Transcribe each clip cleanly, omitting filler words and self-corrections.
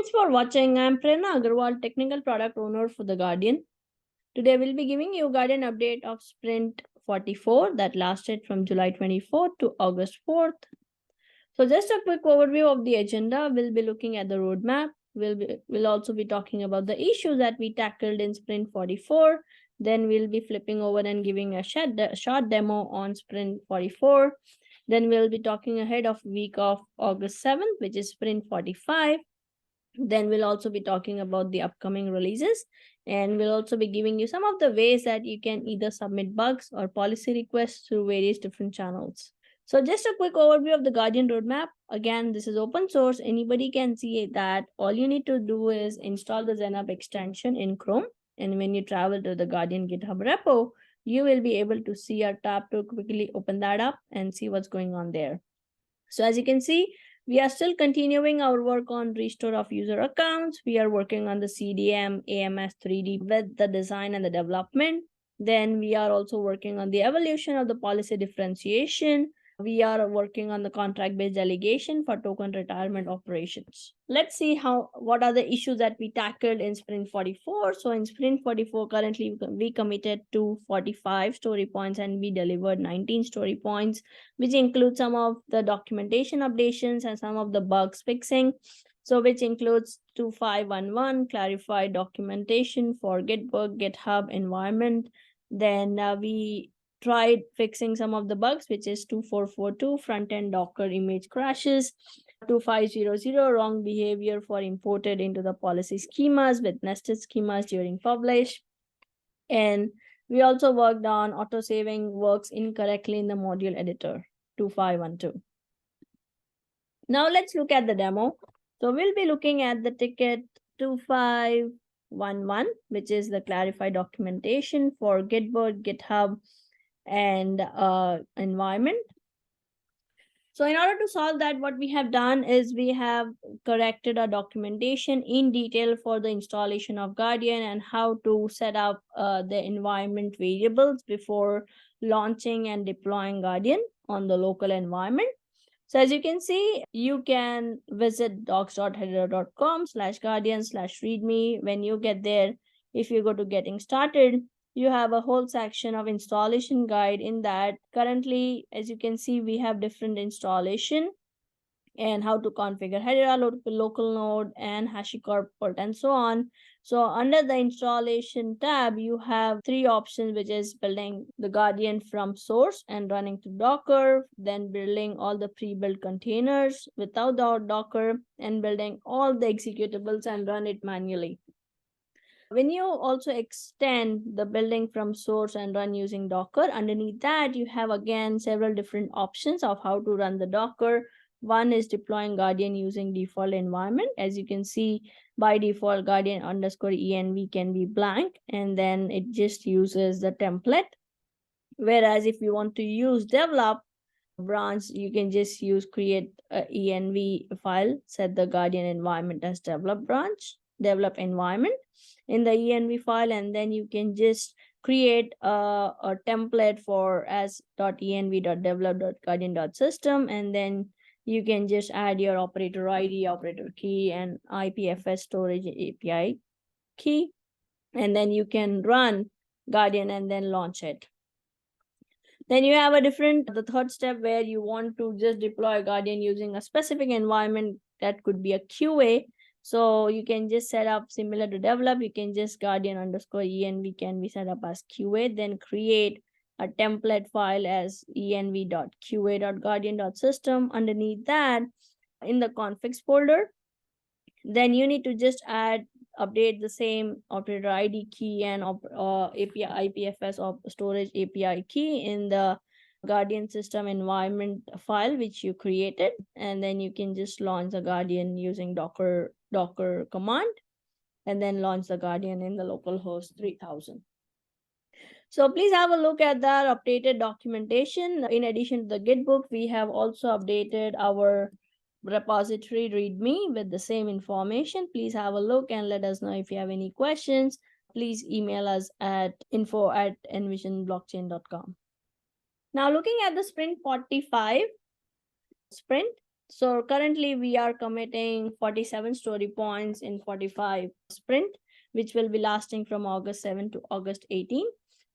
Thanks for watching. I'm Prerna Agarwal, Technical Product Owner for The Guardian. Today we'll be giving you Guardian update of Sprint 44 that lasted from July 24th to August 4th. So just a quick overview of the agenda. We'll be looking at the roadmap. We'll also be talking about the issues that we tackled in Sprint 44. Then we'll be flipping over and giving a short demo on Sprint 44. Then we'll be talking ahead of week of August 7th, which is Sprint 45. Then we'll also be talking about the upcoming releases, and we'll also be giving you some of the ways that you can either submit bugs or policy requests through various different channels. So just a quick overview of the Guardian roadmap. Again, this is open source. Anybody can see that. All you need to do is install the Zenhub extension in Chrome. And when you travel to the Guardian GitHub repo, you will be able to see a tab to quickly open that up and see what's going on there. So as you can see, we are still continuing our work on restore of user accounts. We are working on the CDM, AMS 3D with the design and the development. Then we are also working on the evolution of the policy differentiation. We are working on the contract-based delegation for token retirement operations. Let's see what are the issues that we tackled in Sprint 44. So in Sprint 44, currently we committed to 45 story points and we delivered 19 story points, which includes some of the documentation updations and some of the bugs fixing. So which includes 2511, clarified documentation for Gitbook, GitHub environment. Then we tried fixing some of the bugs, which is 2442 front-end Docker image crashes, 2500 wrong behavior for imported into the policy schemas with nested schemas during publish. And we also worked on auto-saving works incorrectly in the module editor, 2512. Now let's look at the demo. So we'll be looking at the ticket 2511, which is the clarified documentation for Gitbook, GitHub, and environment. So in order to solve that, what we have done is we have corrected our documentation in detail for the installation of Guardian and how to set up the environment variables before launching and deploying Guardian on the local environment. So as you can see, you can visit docs.hedera.com/guardian/readme. When you get there, if you go to getting started, you have a whole section of installation guide. In that, currently, as you can see, we have different installation and how to configure hedera, local node, and HashiCorp port, and so on. So under the installation tab, you have three options, which is building the Guardian from source and running to Docker, then building all the pre-built containers without the Docker, and building all the executables and run it manually. When you also extend the building from source and run using Docker, underneath that, you have again several different options of how to run the Docker. One is deploying Guardian using default environment. As you can see, by default, Guardian_env can be blank, and then it just uses the template. Whereas if you want to use develop branch, you can just create a env file, set the Guardian environment as develop environment in the env file, and then you can just create a template for as .env.develop.guardian.system, and then you can just add your operator ID, operator key, and IPFS storage API key, and then you can run Guardian and then launch it. Then you have the third step where you want to just deploy Guardian using a specific environment that could be a QA. So you can just set up similar to develop. You can just Guardian_env can be set up as QA, then create a template file as env.qa.guardian.system. Underneath that, in the configs folder, then you need to just update the same operator ID key and API IPFS of storage API key in the Guardian system environment file which you created, and then you can just launch the Guardian using Docker command, and then launch the Guardian in the localhost 3000. So please have a look at that updated documentation. In addition to the Gitbook, we have also updated our repository README with the same information. Please have a look and let us know if you have any questions. Please email us at info@envisionblockchain.com. Now looking at the Sprint 45 sprint. So currently we are committing 47 story points in 45 sprint, which will be lasting from August 7 to August 18.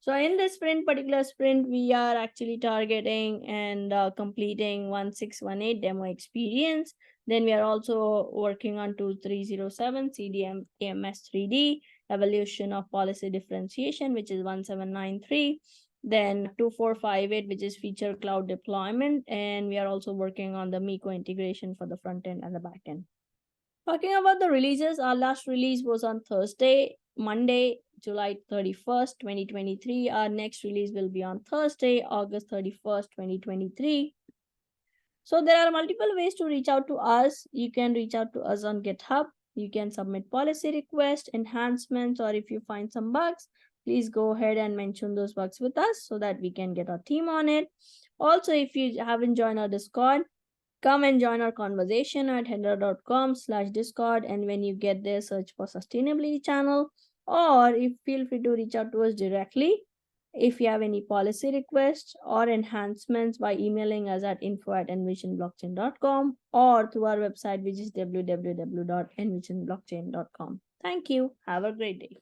So in this particular sprint, we are actually targeting and completing 1618 demo experience. Then we are also working on 2307 CDM AMS 3D evolution of policy differentiation, which is 1793. Then 2458, which is feature cloud deployment. And we are also working on the Miko integration for the front end and the back end. Talking about the releases, our last release was on Thursday, Monday, July 31st, 2023. Our next release will be on Thursday, August 31st, 2023. So there are multiple ways to reach out to us. You can reach out to us on GitHub. You can submit policy requests, enhancements, or if you find some bugs, please go ahead and mention those bugs with us so that we can get our team on it. Also, if you haven't joined our Discord, come and join our conversation at hedera.com/discord. And when you get there, search for sustainability channel, or if feel free to reach out to us directly if you have any policy requests or enhancements by emailing us at info@envisionblockchain.com or through our website, which is www.envisionblockchain.com. Thank you. Have a great day.